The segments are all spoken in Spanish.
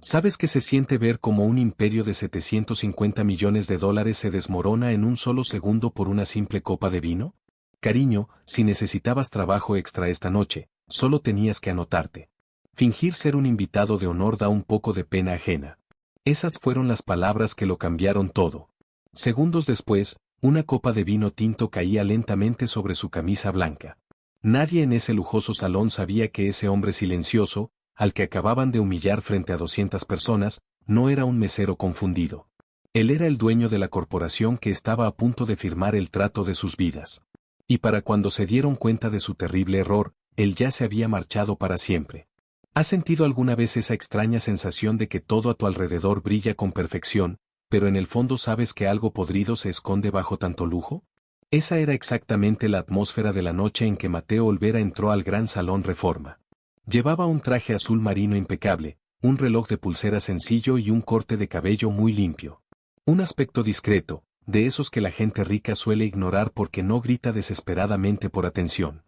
¿Sabes qué se siente ver cómo un imperio de 750 millones de dólares se desmorona en un solo segundo por una simple copa de vino? Cariño, si necesitabas trabajo extra esta noche, solo tenías que anotarte. Fingir ser un invitado de honor da un poco de pena ajena. Esas fueron las palabras que lo cambiaron todo. Segundos después, una copa de vino tinto caía lentamente sobre su camisa blanca. Nadie en ese lujoso salón sabía que ese hombre silencioso, al que acababan de humillar frente a 200 personas, no era un mesero confundido. Él era el dueño de la corporación que estaba a punto de firmar el trato de sus vidas. Y para cuando se dieron cuenta de su terrible error, él ya se había marchado para siempre. ¿Has sentido alguna vez esa extraña sensación de que todo a tu alrededor brilla con perfección, pero en el fondo sabes que algo podrido se esconde bajo tanto lujo? Esa era exactamente la atmósfera de la noche en que Mateo Olvera entró al Gran Salón Reforma. Llevaba un traje azul marino impecable, un reloj de pulsera sencillo y un corte de cabello muy limpio. Un aspecto discreto, de esos que la gente rica suele ignorar porque no grita desesperadamente por atención.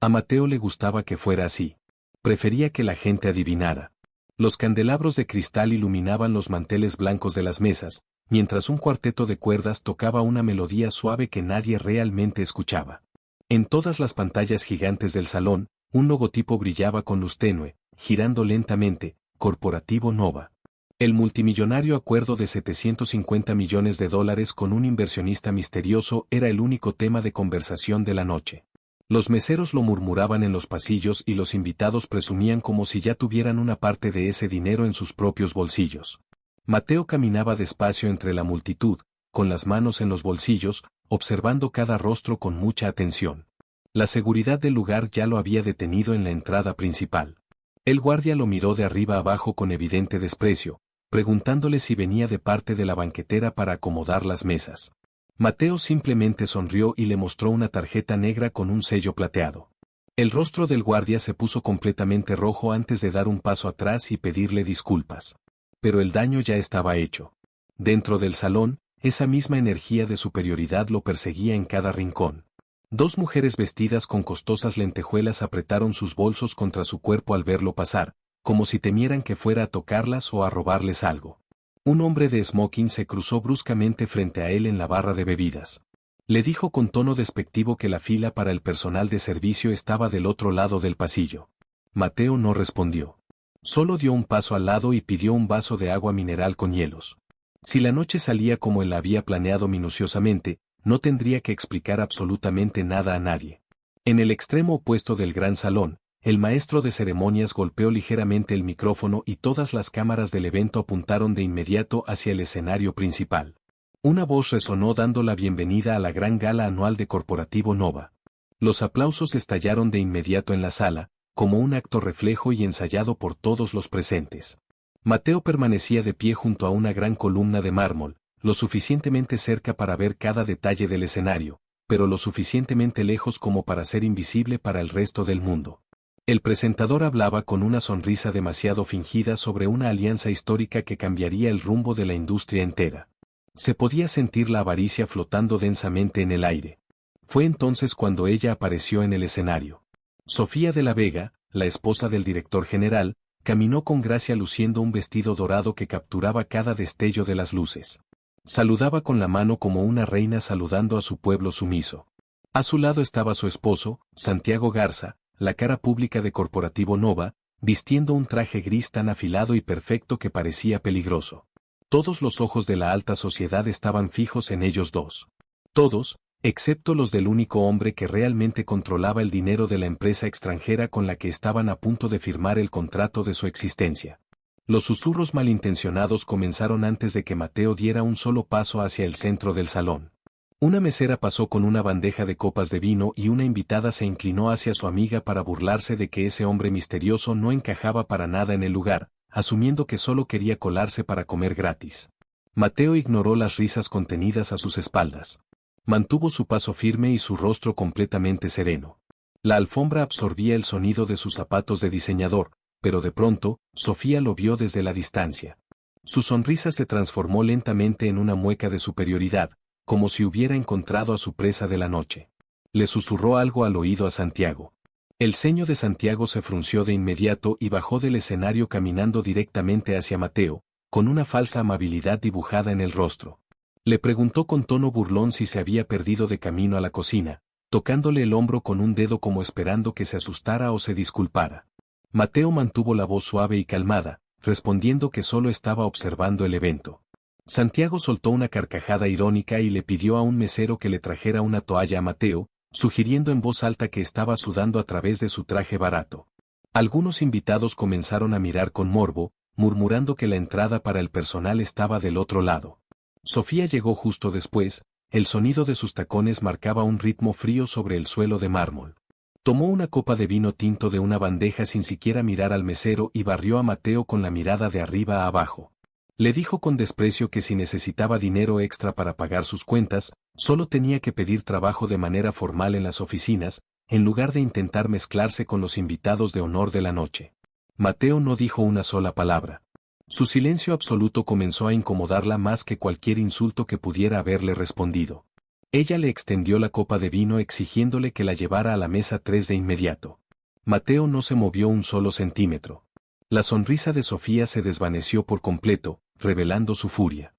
A Mateo le gustaba que fuera así. Prefería que la gente adivinara. Los candelabros de cristal iluminaban los manteles blancos de las mesas, mientras un cuarteto de cuerdas tocaba una melodía suave que nadie realmente escuchaba. En todas las pantallas gigantes del salón, un logotipo brillaba con luz tenue, girando lentamente, Corporativo Nova. El multimillonario acuerdo de 750 millones de dólares con un inversionista misterioso era el único tema de conversación de la noche. Los meseros lo murmuraban en los pasillos y los invitados presumían como si ya tuvieran una parte de ese dinero en sus propios bolsillos. Mateo caminaba despacio entre la multitud, con las manos en los bolsillos, observando cada rostro con mucha atención. La seguridad del lugar ya lo había detenido en la entrada principal. El guardia lo miró de arriba abajo con evidente desprecio, preguntándole si venía de parte de la banquetera para acomodar las mesas. Mateo simplemente sonrió y le mostró una tarjeta negra con un sello plateado. El rostro del guardia se puso completamente rojo antes de dar un paso atrás y pedirle disculpas. Pero el daño ya estaba hecho. Dentro del salón, esa misma energía de superioridad lo perseguía en cada rincón. Dos mujeres vestidas con costosas lentejuelas apretaron sus bolsos contra su cuerpo al verlo pasar, como si temieran que fuera a tocarlas o a robarles algo. Un hombre de smoking se cruzó bruscamente frente a él en la barra de bebidas. Le dijo con tono despectivo que la fila para el personal de servicio estaba del otro lado del pasillo. Mateo no respondió. Solo dio un paso al lado y pidió un vaso de agua mineral con hielos. Si la noche salía como él la había planeado minuciosamente, no tendría que explicar absolutamente nada a nadie. En el extremo opuesto del gran salón, el maestro de ceremonias golpeó ligeramente el micrófono y todas las cámaras del evento apuntaron de inmediato hacia el escenario principal. Una voz resonó dando la bienvenida a la gran gala anual de Corporativo Nova. Los aplausos estallaron de inmediato en la sala, como un acto reflejo y ensayado por todos los presentes. Mateo permanecía de pie junto a una gran columna de mármol, lo suficientemente cerca para ver cada detalle del escenario, pero lo suficientemente lejos como para ser invisible para el resto del mundo. El presentador hablaba con una sonrisa demasiado fingida sobre una alianza histórica que cambiaría el rumbo de la industria entera. Se podía sentir la avaricia flotando densamente en el aire. Fue entonces cuando ella apareció en el escenario. Sofía de la Vega, la esposa del director general, caminó con gracia luciendo un vestido dorado que capturaba cada destello de las luces. Saludaba con la mano como una reina saludando a su pueblo sumiso. A su lado estaba su esposo, Santiago Garza, la cara pública de Corporativo Nova, vistiendo un traje gris tan afilado y perfecto que parecía peligroso. Todos los ojos de la alta sociedad estaban fijos en ellos dos. Todos, excepto los del único hombre que realmente controlaba el dinero de la empresa extranjera con la que estaban a punto de firmar el contrato de su existencia. Los susurros malintencionados comenzaron antes de que Mateo diera un solo paso hacia el centro del salón. Una mesera pasó con una bandeja de copas de vino y una invitada se inclinó hacia su amiga para burlarse de que ese hombre misterioso no encajaba para nada en el lugar, asumiendo que solo quería colarse para comer gratis. Mateo ignoró las risas contenidas a sus espaldas. Mantuvo su paso firme y su rostro completamente sereno. La alfombra absorbía el sonido de sus zapatos de diseñador, pero de pronto, Sofía lo vio desde la distancia. Su sonrisa se transformó lentamente en una mueca de superioridad, como si hubiera encontrado a su presa de la noche. Le susurró algo al oído a Santiago. El ceño de Santiago se frunció de inmediato y bajó del escenario caminando directamente hacia Mateo, con una falsa amabilidad dibujada en el rostro. Le preguntó con tono burlón si se había perdido de camino a la cocina, tocándole el hombro con un dedo como esperando que se asustara o se disculpara. Mateo mantuvo la voz suave y calmada, respondiendo que solo estaba observando el evento. Santiago soltó una carcajada irónica y le pidió a un mesero que le trajera una toalla a Mateo, sugiriendo en voz alta que estaba sudando a través de su traje barato. Algunos invitados comenzaron a mirar con morbo, murmurando que la entrada para el personal estaba del otro lado. Sofía llegó justo después, el sonido de sus tacones marcaba un ritmo frío sobre el suelo de mármol. Tomó una copa de vino tinto de una bandeja sin siquiera mirar al mesero y barrió a Mateo con la mirada de arriba a abajo. Le dijo con desprecio que si necesitaba dinero extra para pagar sus cuentas, solo tenía que pedir trabajo de manera formal en las oficinas, en lugar de intentar mezclarse con los invitados de honor de la noche. Mateo no dijo una sola palabra. Su silencio absoluto comenzó a incomodarla más que cualquier insulto que pudiera haberle respondido. Ella le extendió la copa de vino exigiéndole que la llevara a la mesa 3 de inmediato. Mateo no se movió un solo centímetro. La sonrisa de Sofía se desvaneció por completo, revelando su furia.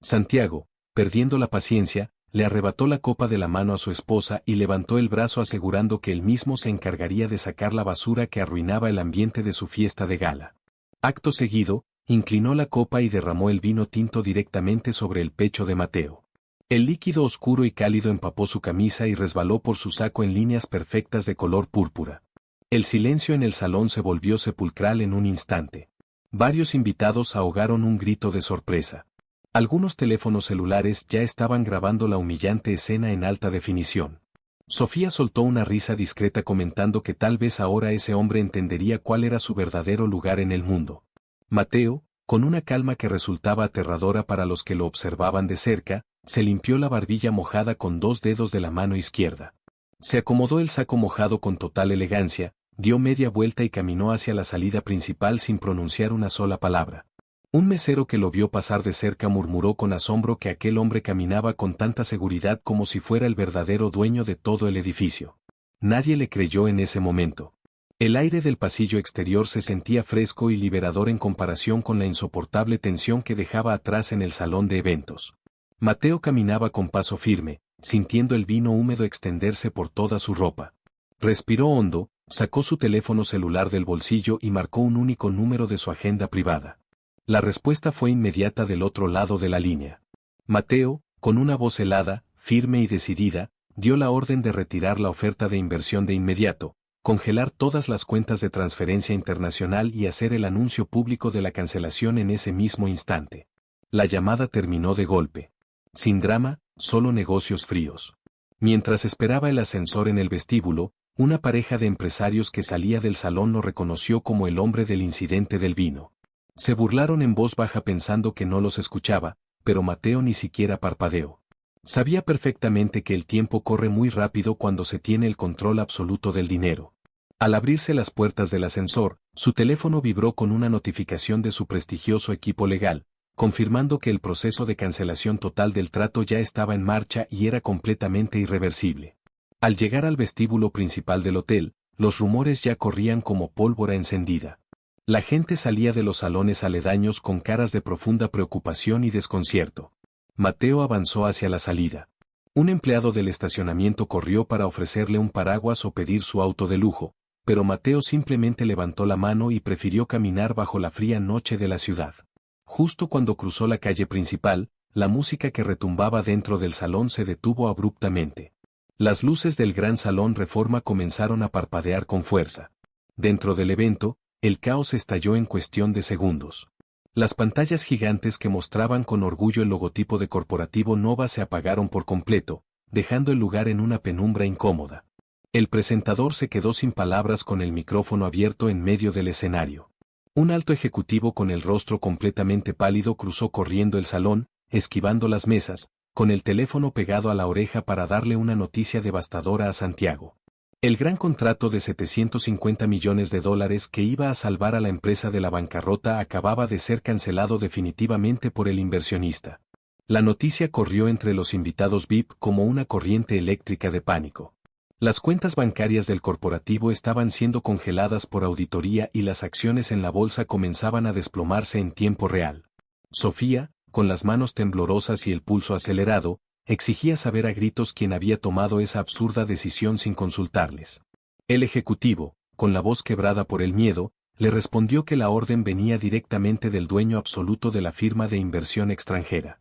Santiago, perdiendo la paciencia, le arrebató la copa de la mano a su esposa y levantó el brazo asegurando que él mismo se encargaría de sacar la basura que arruinaba el ambiente de su fiesta de gala. Acto seguido, inclinó la copa y derramó el vino tinto directamente sobre el pecho de Mateo. El líquido oscuro y cálido empapó su camisa y resbaló por su saco en líneas perfectas de color púrpura. El silencio en el salón se volvió sepulcral en un instante. Varios invitados ahogaron un grito de sorpresa. Algunos teléfonos celulares ya estaban grabando la humillante escena en alta definición. Sofía soltó una risa discreta comentando que tal vez ahora ese hombre entendería cuál era su verdadero lugar en el mundo. Mateo, con una calma que resultaba aterradora para los que lo observaban de cerca, se limpió la barbilla mojada con 2 dedos de la mano izquierda. Se acomodó el saco mojado con total elegancia, dio media vuelta y caminó hacia la salida principal sin pronunciar una sola palabra. Un mesero que lo vio pasar de cerca murmuró con asombro que aquel hombre caminaba con tanta seguridad como si fuera el verdadero dueño de todo el edificio. Nadie le creyó en ese momento. El aire del pasillo exterior se sentía fresco y liberador en comparación con la insoportable tensión que dejaba atrás en el salón de eventos. Mateo caminaba con paso firme, sintiendo el vino húmedo extenderse por toda su ropa. Respiró hondo, sacó su teléfono celular del bolsillo y marcó un único número de su agenda privada. La respuesta fue inmediata del otro lado de la línea. Mateo, con una voz helada, firme y decidida, dio la orden de retirar la oferta de inversión de inmediato, congelar todas las cuentas de transferencia internacional y hacer el anuncio público de la cancelación en ese mismo instante. La llamada terminó de golpe. Sin drama, solo negocios fríos. Mientras esperaba el ascensor en el vestíbulo, una pareja de empresarios que salía del salón lo reconoció como el hombre del incidente del vino. Se burlaron en voz baja pensando que no los escuchaba, pero Mateo ni siquiera parpadeó. Sabía perfectamente que el tiempo corre muy rápido cuando se tiene el control absoluto del dinero. Al abrirse las puertas del ascensor, su teléfono vibró con una notificación de su prestigioso equipo legal, confirmando que el proceso de cancelación total del trato ya estaba en marcha y era completamente irreversible. Al llegar al vestíbulo principal del hotel, los rumores ya corrían como pólvora encendida. La gente salía de los salones aledaños con caras de profunda preocupación y desconcierto. Mateo avanzó hacia la salida. Un empleado del estacionamiento corrió para ofrecerle un paraguas o pedir su auto de lujo, pero Mateo simplemente levantó la mano y prefirió caminar bajo la fría noche de la ciudad. Justo cuando cruzó la calle principal, la música que retumbaba dentro del salón se detuvo abruptamente. Las luces del gran salón Reforma comenzaron a parpadear con fuerza. Dentro del evento, el caos estalló en cuestión de segundos. Las pantallas gigantes que mostraban con orgullo el logotipo de Corporativo Nova se apagaron por completo, dejando el lugar en una penumbra incómoda. El presentador se quedó sin palabras con el micrófono abierto en medio del escenario. Un alto ejecutivo con el rostro completamente pálido cruzó corriendo el salón, esquivando las mesas, con el teléfono pegado a la oreja para darle una noticia devastadora a Santiago. El gran contrato de $750 millones que iba a salvar a la empresa de la bancarrota acababa de ser cancelado definitivamente por el inversionista. La noticia corrió entre los invitados VIP como una corriente eléctrica de pánico. Las cuentas bancarias del corporativo estaban siendo congeladas por auditoría y las acciones en la bolsa comenzaban a desplomarse en tiempo real. Sofía, con las manos temblorosas y el pulso acelerado, exigía saber a gritos quién había tomado esa absurda decisión sin consultarles. El ejecutivo, con la voz quebrada por el miedo, le respondió que la orden venía directamente del dueño absoluto de la firma de inversión extranjera.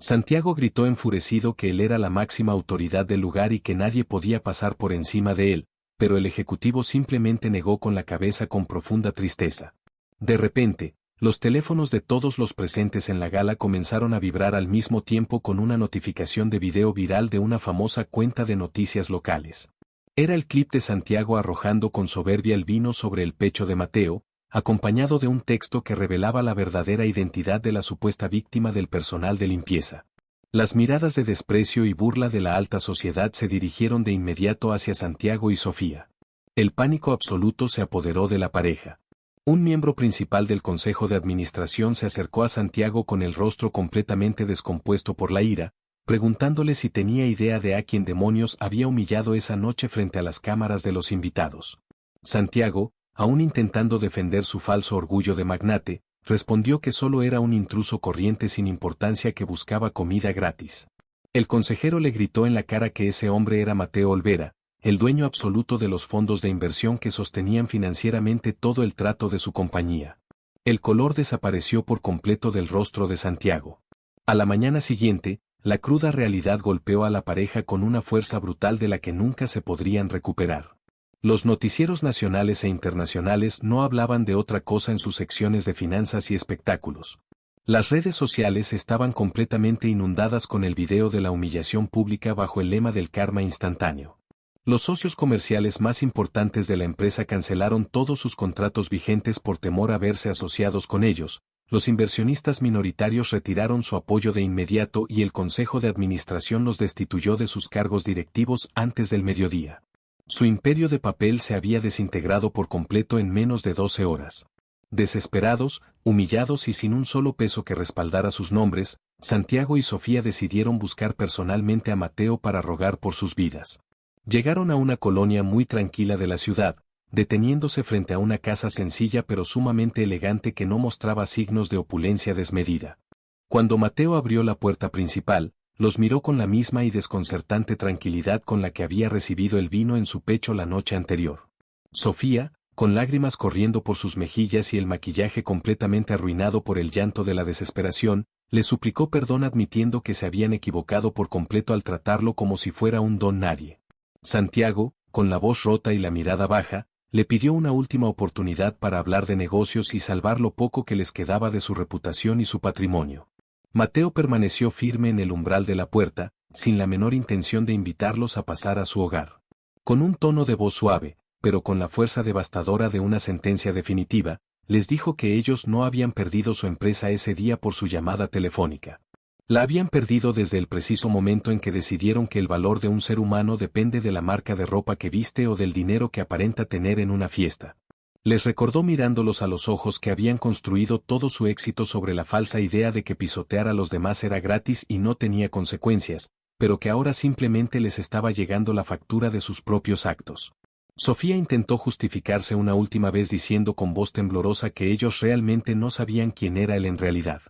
Santiago gritó enfurecido que él era la máxima autoridad del lugar y que nadie podía pasar por encima de él, pero el ejecutivo simplemente negó con la cabeza con profunda tristeza. De repente, los teléfonos de todos los presentes en la gala comenzaron a vibrar al mismo tiempo con una notificación de video viral de una famosa cuenta de noticias locales. Era el clip de Santiago arrojando con soberbia el vino sobre el pecho de Mateo, acompañado de un texto que revelaba la verdadera identidad de la supuesta víctima del personal de limpieza. Las miradas de desprecio y burla de la alta sociedad se dirigieron de inmediato hacia Santiago y Sofía. El pánico absoluto se apoderó de la pareja. Un miembro principal del Consejo de Administración se acercó a Santiago con el rostro completamente descompuesto por la ira, preguntándole si tenía idea de a quién demonios había humillado esa noche frente a las cámaras de los invitados. Santiago, aún intentando defender su falso orgullo de magnate, respondió que solo era un intruso corriente sin importancia que buscaba comida gratis. El consejero le gritó en la cara que ese hombre era Mateo Olvera, el dueño absoluto de los fondos de inversión que sostenían financieramente todo el trato de su compañía. El color desapareció por completo del rostro de Santiago. A la mañana siguiente, la cruda realidad golpeó a la pareja con una fuerza brutal de la que nunca se podrían recuperar. Los noticieros nacionales e internacionales no hablaban de otra cosa en sus secciones de finanzas y espectáculos. Las redes sociales estaban completamente inundadas con el video de la humillación pública bajo el lema del karma instantáneo. Los socios comerciales más importantes de la empresa cancelaron todos sus contratos vigentes por temor a verse asociados con ellos, los inversionistas minoritarios retiraron su apoyo de inmediato y el Consejo de Administración los destituyó de sus cargos directivos antes del mediodía. Su imperio de papel se había desintegrado por completo en menos de 12 horas. Desesperados, humillados y sin un solo peso que respaldara sus nombres, Santiago y Sofía decidieron buscar personalmente a Mateo para rogar por sus vidas. Llegaron a una colonia muy tranquila de la ciudad, deteniéndose frente a una casa sencilla pero sumamente elegante que no mostraba signos de opulencia desmedida. Cuando Mateo abrió la puerta principal, los miró con la misma y desconcertante tranquilidad con la que había recibido el vino en su pecho la noche anterior. Sofía, con lágrimas corriendo por sus mejillas y el maquillaje completamente arruinado por el llanto de la desesperación, le suplicó perdón admitiendo que se habían equivocado por completo al tratarlo como si fuera un don nadie. Santiago, con la voz rota y la mirada baja, le pidió una última oportunidad para hablar de negocios y salvar lo poco que les quedaba de su reputación y su patrimonio. Mateo permaneció firme en el umbral de la puerta, sin la menor intención de invitarlos a pasar a su hogar. Con un tono de voz suave, pero con la fuerza devastadora de una sentencia definitiva, les dijo que ellos no habían perdido su empresa ese día por su llamada telefónica. La habían perdido desde el preciso momento en que decidieron que el valor de un ser humano depende de la marca de ropa que viste o del dinero que aparenta tener en una fiesta. Les recordó mirándolos a los ojos que habían construido todo su éxito sobre la falsa idea de que pisotear a los demás era gratis y no tenía consecuencias, pero que ahora simplemente les estaba llegando la factura de sus propios actos. Sofía intentó justificarse una última vez diciendo con voz temblorosa que ellos realmente no sabían quién era él en realidad.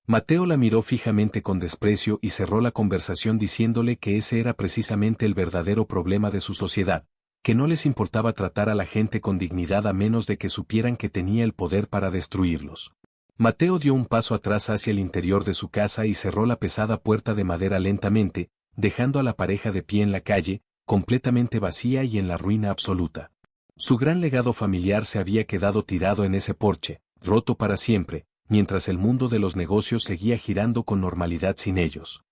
Mateo la miró fijamente con desprecio y cerró la conversación diciéndole que ese era precisamente el verdadero problema de su sociedad, que no les importaba tratar a la gente con dignidad a menos de que supieran que tenía el poder para destruirlos. Mateo dio un paso atrás hacia el interior de su casa y cerró la pesada puerta de madera lentamente, dejando a la pareja de pie en la calle, completamente vacía y en la ruina absoluta. Su gran legado familiar se había quedado tirado en ese porche, roto para siempre, mientras el mundo de los negocios seguía girando con normalidad sin ellos.